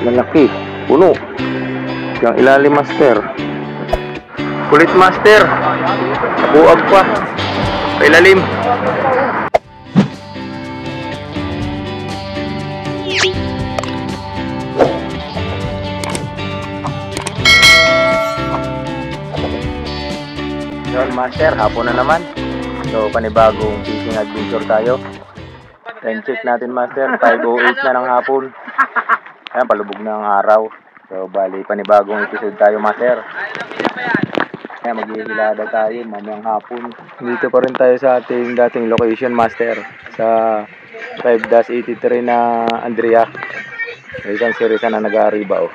Malaki, puno. Yung ilalim, master. Kulit, master. Buag pa. Ilalim. Yun, master, hapon na naman. So, panibagong fishing adventure tayo. Time check natin, master. 5:08 na ng hapon. Ayan, palubog na ang araw. So, bali, panibagong episode tayo, master. Ayan, maghihilada tayo mamayang hapon. Dito pa rin tayo sa ating dating location, master. Sa 5-83 na Andrea. Isang sirisan na nag-aariba, oh.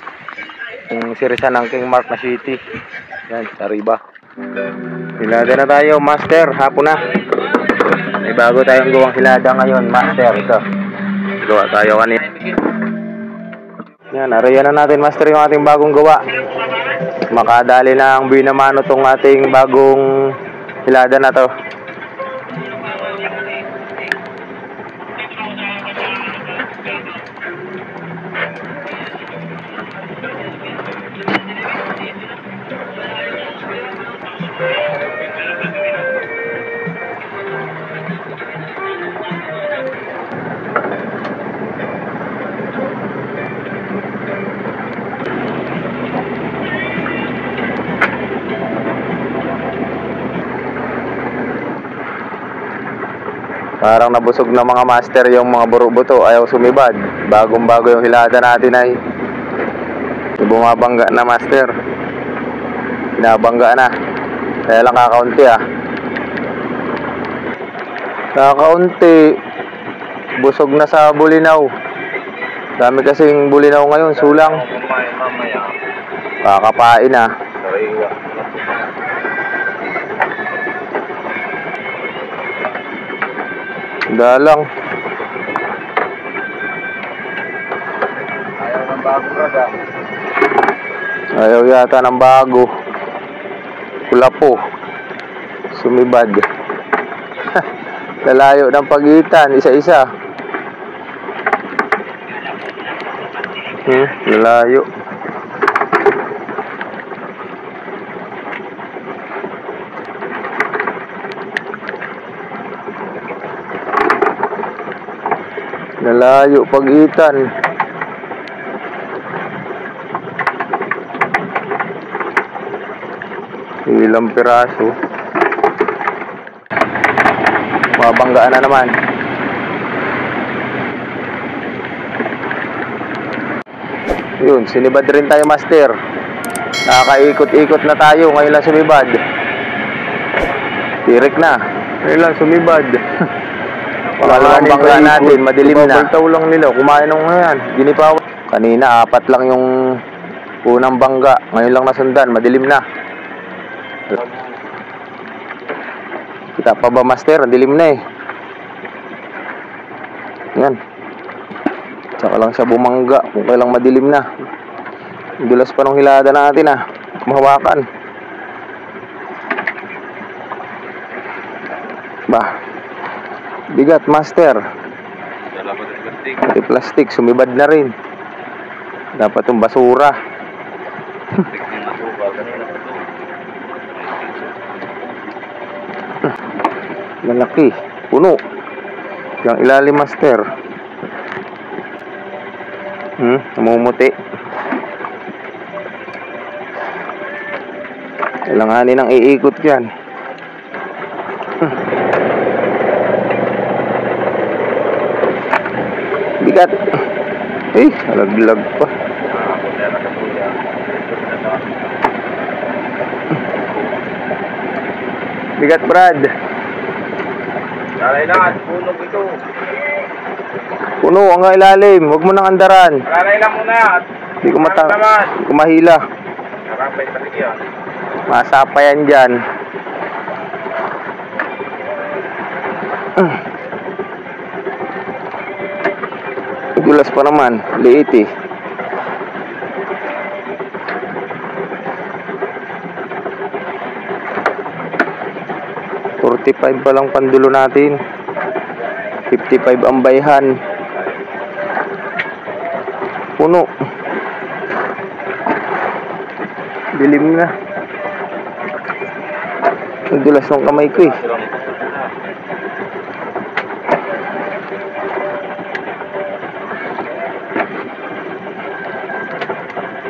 Yung sirisan ng King Mark na city. Yan, sa Ariba. Hilada na tayo, master. Hapon na. May bago tayong gawang hilada ngayon, master. Ito. Gawa tayo kanina. Yan, arayan na natin, master, yung ating bagong gawa. Makadali na ang binamano tong ating bagong hilada na to. Parang nabusog na mga master yung mga buro-buto, ayaw sumibad. Bagong-bago yung hilada natin ay bumabangga na, master. Binabangga na. Kaya lang kakaunti, ah. Kakaunti. Busog na sa bulinaw. Dami kasing bulinaw ngayon, sulang. Kakapain, ah. Dalang. Ayaw ng bago, brada. Ayaw yata ng bago. Pula po. Sumibad. Lalayo ng pagitan, isa-isa. Lalayo. Lalayo pagitan. Ilang piraso. Mabanggaan na naman. Yun, sinibad rin tayo, master. Nakakaikot-ikot na tayo. Ngayon lang sumibad. Tirik na. Ngayon lang sumibad. Pangalawang bangga natin, madilim na. Babaltaw lang nila, kumain ng ngayon. Ginipaw. Kanina, 4 lang yung unang bangga. Ngayon lang nasundan, madilim na. Kita pa ba, master? Dilim na, eh. Yan. Tsaka lang siya bumangga kung kailang madilim na. Dulas pa nung hilada natin, ah. Mahawakan. Bah. Bigat, master. Pati plastic, sumibad na rin. Dapat yung basura. Malaki, puno. Yung ilalim, master. Namumuti. Kailanganin ang iikot yan. Bigat. Alaglag pa. Bigat, Brad. Lalay lang, puno ito. Puno ang ilalim. Huwag mo nang andaran. Lalay lang muna. Hindi ko mahila. Nakapay sa kanya. Masapa yan dyan. Dulas pa naman. Liit, eh. $45 pa lang pandulo natin. 55 ang bayhan. Puno. Dilim na. Ang dulas ng kamay ko eh.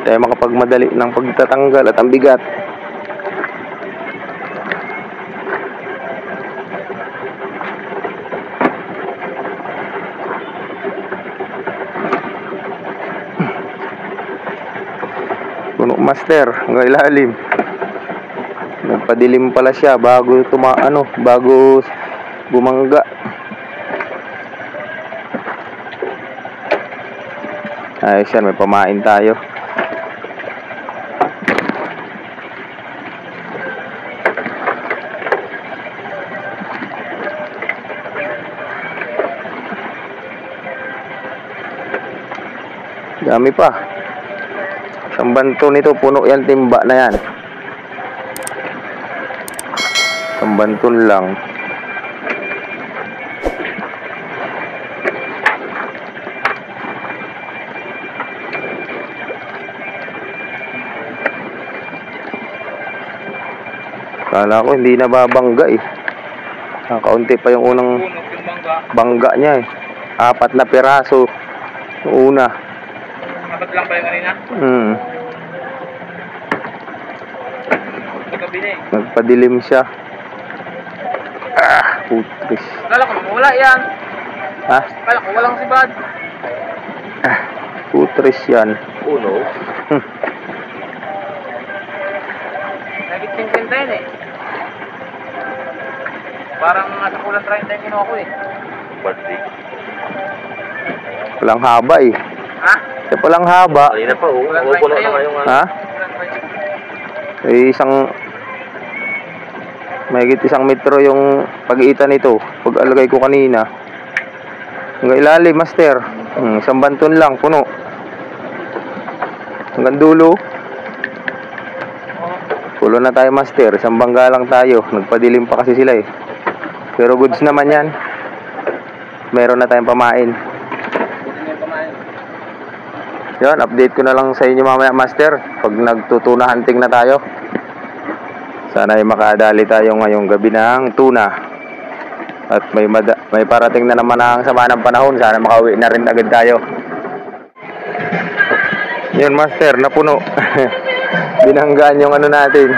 Tayo makapagmadali ng pagtatanggal at ang bigat. Puno master, hanggang ilalim. Nagpadilim pala siya bago bago bumangga. Ayos yan, may pamain tayo. Dami pa. Isang banto nito, puno yan, timba na yan. Isang banton lang. Kala ko hindi nababangga eh. Kaunti pa yung unang bangga niya eh. 4 na piraso. Yung una. 4 lang pa yung kanina? Nagpadilim siya. Putris. Kala ko wala yan. Ha? Kala ko walang sibad. Putris yan. Uno? Nagit 50 yun eh. Parang nasa kulang 30 yung kinuha ko eh. Birthday. Walang haba eh. Ha? Ito palang haba. Kanina pa oh. Puno na ngayong ha? Mahigit 1 metro yung pag-iitan nito. Pag-alagay ko kanina. Hanggang ilalim, master. Isang banton lang, puno. Hanggang dulo. Pulo na tayo, master. Isang bangga lang tayo. Nagpadilim pa kasi sila eh. Pero goods naman yan. Meron na tayong pamain. Yan, update ko na lang sa inyo mamaya, master. Pag nagtutuna hunting na tayo. Sana ay makadali tayo ngayong gabi ng tuna. At may parating na naman ang sama ng panahon. Sana makauwi na rin agad tayo. Yun, master, napuno. Binanggaan yung ano natin.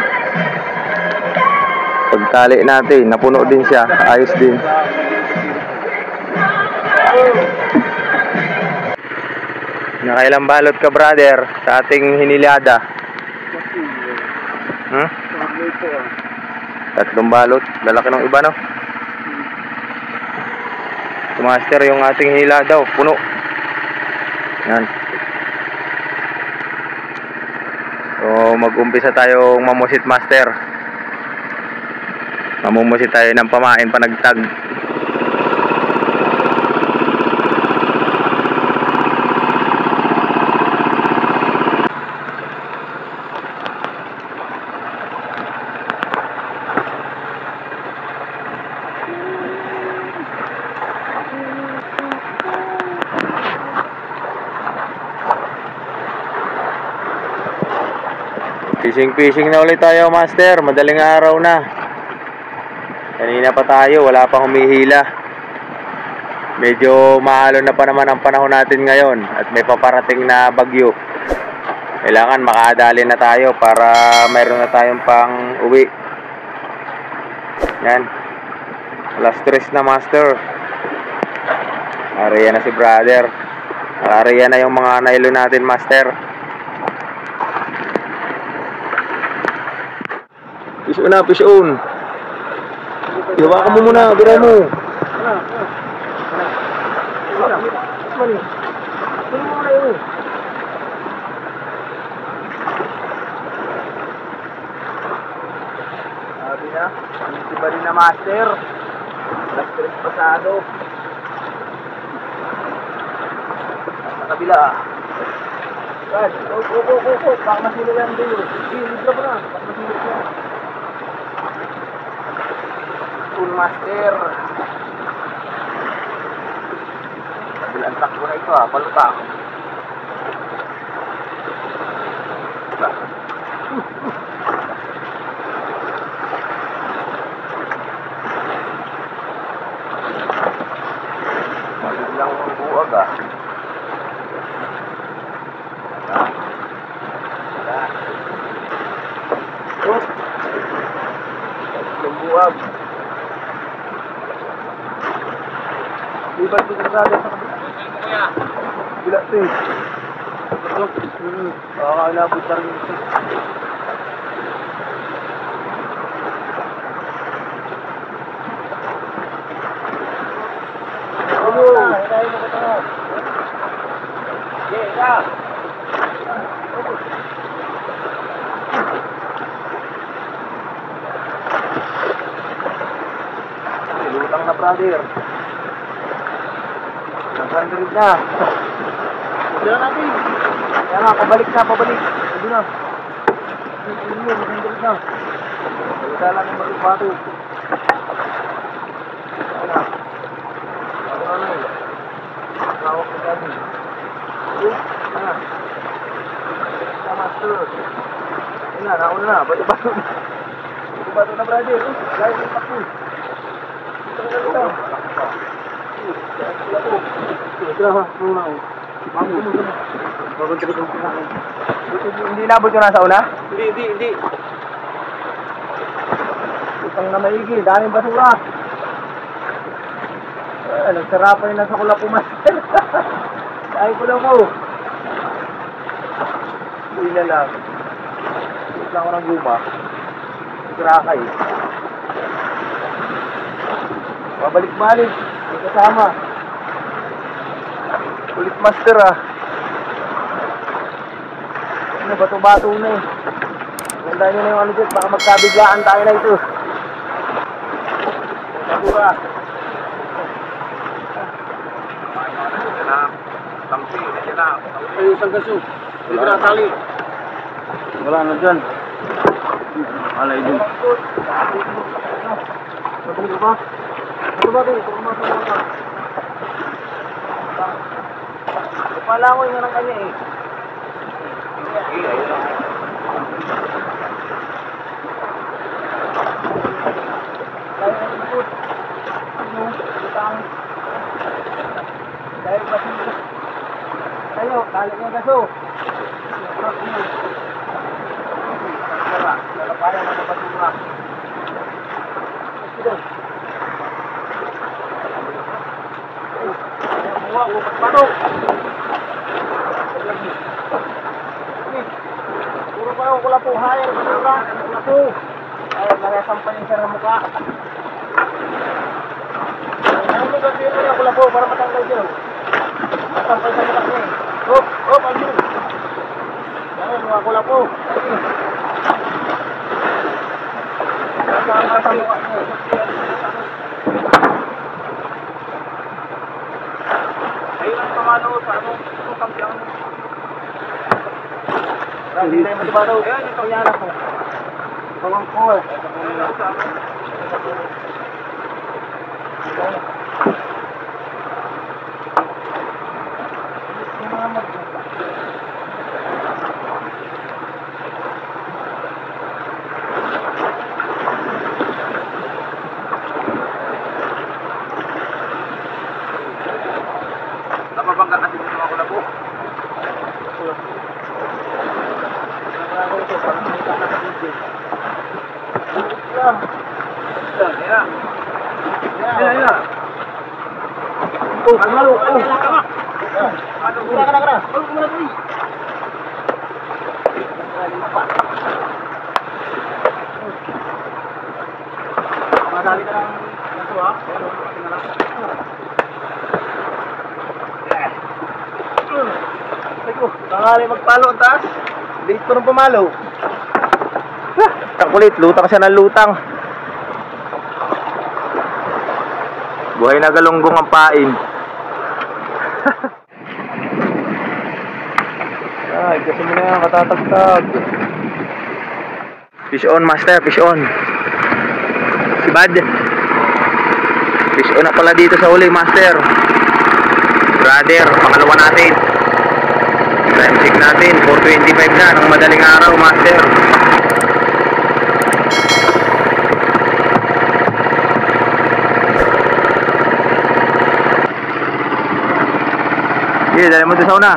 Pagtali natin, napuno din siya. Ayos din. Nakailang balot ka, brother, sa ating hinilada? 3 balot. Lalaki ng iba, no? Master, yung ating hinilada, puno. Yan. So, mag-umpisa tayong mamusit, master. Mamumusit tayo ng pamain panagtag. Fishing na ulit tayo, master. Madaling araw na. Kanina pa tayo, wala pang humihila. Medyo maalon na pa naman ang panahon natin ngayon at may paparating na bagyo. Kailangan makadali na tayo para mayroon na tayong pang uwi. Yan. Alas 3 na, master. Ariya na si brother. Ariya na yung mga nylon natin, master. Fish on na, fish on. Ihawakan mo muna, bira mo. Sabi na, hindi ba rin na, master? Alas 3 pasado. Sa kabila. Guys, go. Baka masilo yan din. Libra pa na. Baka masilo yan. Full master. Kabilang takbo na ito, palutak. Lipat dito sa atin. Bila ito eh. Ito? Inabot na rin ito. Hinahin mo ko ito. Okay, ika. Lutang na, brother. Nag-100 na. Ito natin. Kaya nga, pabalik. Ito na. Ito na. Ito lang yung bato. Ito na. Ito na. Tawag ko dyan. Ito na. Ito master. Ito na, nauna na. Bato. Bato na, brother. Gaya yung takbo. Hindi nabot yung nasa una? Hindi. Utang na maigi, daming basura. Nagsarapan yung nasa kula pumaster. Dahil ko lang mo. Hindi na lang. Ito lang ako ng guma. Nagrakay. Pabalik-balik. May kasama. Ulit master ah. Ano, bato-bato na eh. Ganda nyo na yung ano dyan. Baka magkabiglaan tayo na ito. Basura. Ay, isang gaso. Hindi ko nakatali. Wala na dyan. Alay din. Matulog ba? Palangoy nga ng kanya eh. Tayo, kalik nga gaso. Lalapayan ang basura. Ito. Paano? Puro pa ako kula po. Hayar, basura. Kula po. Ay, narasampan yung sarang mukha. Ano mo gagawin mo na kula po para matanggal yun? Narasampan sa mukha niya eh. Hop, ayun. Yan, mga kula po. Narasampan sa mukha niya eh. Ayun ang pamalo sa ano, itong kampiyan. Hindi tayo matibado. Ayan, yung pangyana ko. Tawang ko eh. Napabangga kasi yung mga kula po. Madali ka lang naso ha. Tangali magpalo ang taas. Late ko nang pumalo. Kulit, lutang siya ng lutang. Buhay na galunggong ang pain. Ay, kasi mo na yan, katatagtag. Fish on, master, fish on. Si Bad. Fish on na pala dito sa uli, master. Brother, pangalawa natin. Time check natin, 4:25 na ng madaling araw, master. Sige, dali mo doon sa una.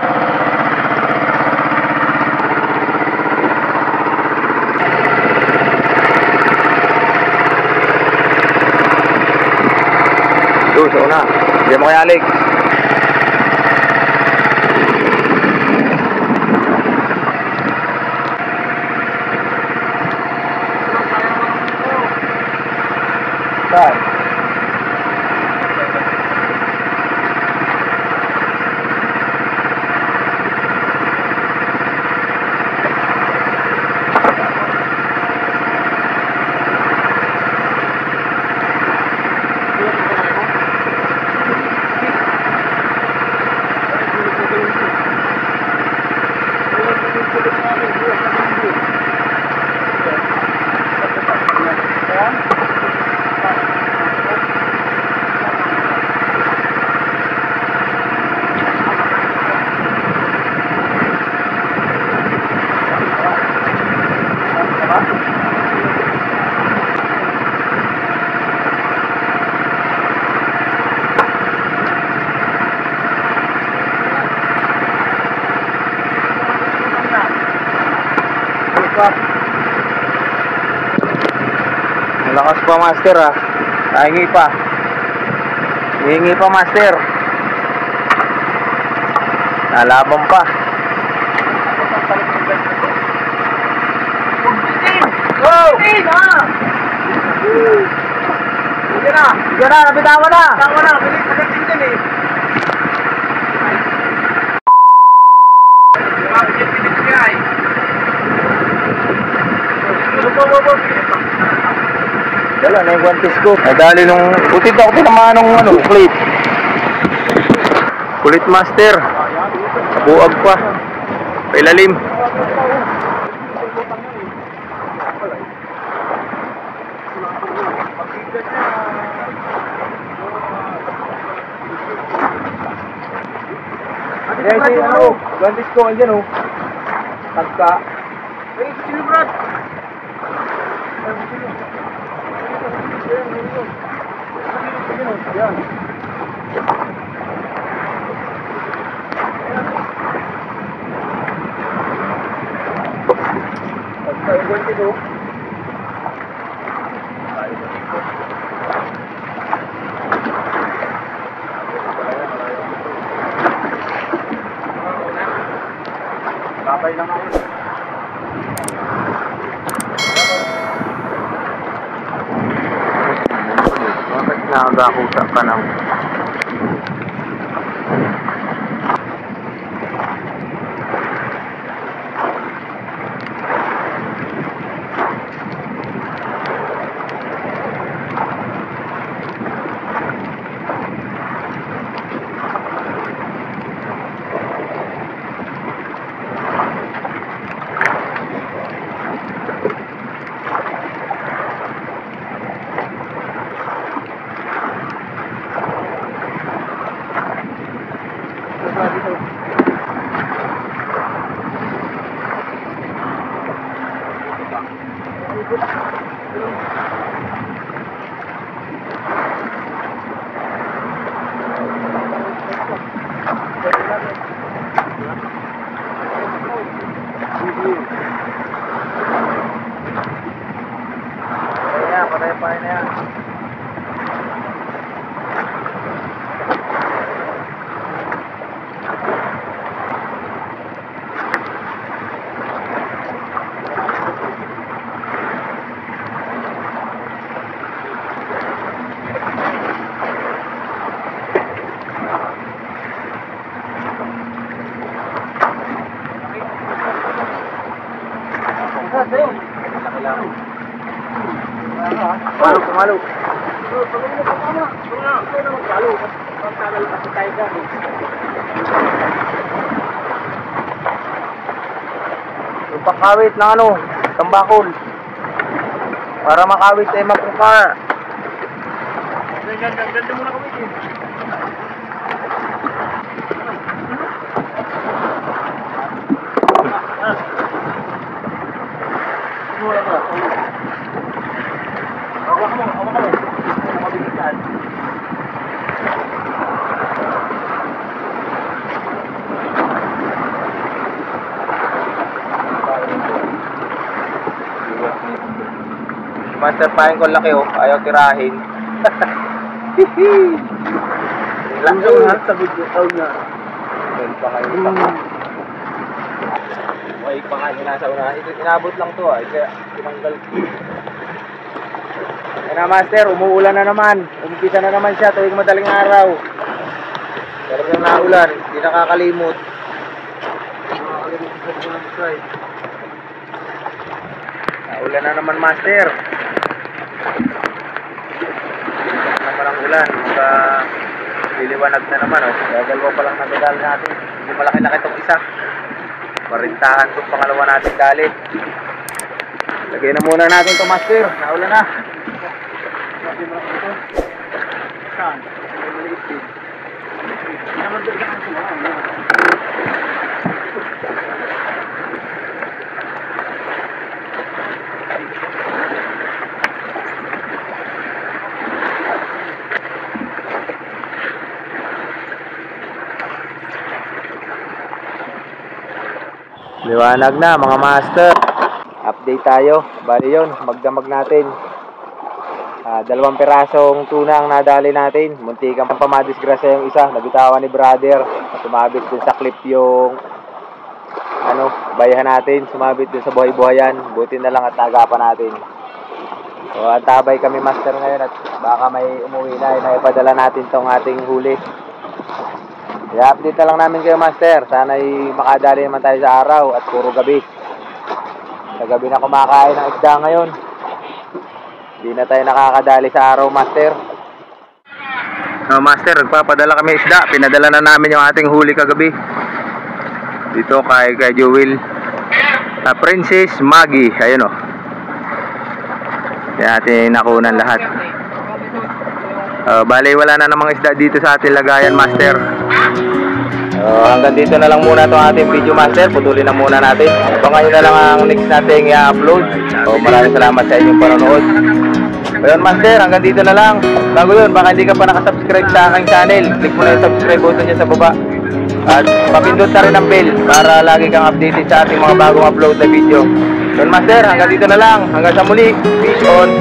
Doon sa una. Hindi mo kaya Alex. Saan? Malakas pa master ah. Hihingi pa. Hihingi pa master. Nalaban pa. Go! Sige na! Sige na, nabitawan na. Tama na, bilis, agatin din eh. Wala na yung guantes ko. Nadali nung putit ako tinamaan ng ano, plate. Kulit master. Buag pa. Pailalim. Guys, ano, guantes ko andyan oh. Tagka. Hey, sino Brad? Yan. Babay lang ako. Bakit nakagakuta ka ng Patay na yan. Pumalo. Yung pakawit ng ano, tambakol. Para makawit ay mapukar. Ganda muna kami eh. Master pahin ko laki oh, ayaw tirahin. Sa video call na. Well, pa kayo sa Why pa nga yung nasa unahan. Ito, inabot lang to kaya tinanggal. Ayan na master, umuulan na naman. Umpisa na naman siya tuwing madaling araw. Talagang naulan, hindi nakakalimot. Naulan na naman master. Naman ang ulan, mga liliwanag na naman. Dalawa pa lang nagdadal natin. Hindi malaki-laki itong isa. Marintahan itong pangalawa natin dalit. Lagyan na muna natin ito master. Naulan na. Saan? Maliit din. Liwanag na mga master. Update tayo. Bali yun, magdamag natin. 2 pirasong tuna ang nadali natin. Muntikan pa madisgrasya yung isa. Nabitawan ni brother. Sumabit dun sa clip yung bayahan natin. Sumabit dun sa buhay-buhayan. Buti na lang at nagapan natin. So antabay kami master ngayon at baka may umuwi na. Naipadala natin tong ating huli. I-update na lang namin kayo master. Sana'y makadali naman tayo sa araw at puro gabi. Sa gabi na kumakain ng isda ngayon. Hindi na tayo nakakadali sa araw master. Master, nagpapadala kami isda. Pinadala na namin yung ating huli kagabi. Dito kay Jewel. Princess Maggie. Ayun o. Kaya natin nakunan lahat. Bali wala na namang isda dito sa ating lagayan master. Hanggang dito na lang muna itong ating video master. Putulin na muna natin. Abangan nyo na lang ang next nating i-upload. Maraming salamat sa inyong panonood. Ayun master, hanggang dito na lang. Bago yun, baka hindi ka pa nakasubscribe sa aking channel, click mo na yung subscribe button dyan sa baba. At papindot na rin ang bell para lagi kang updated sa ating mga bagong upload na video. Ayun master, hanggang dito na lang. Hanggang sa muli. Peace on.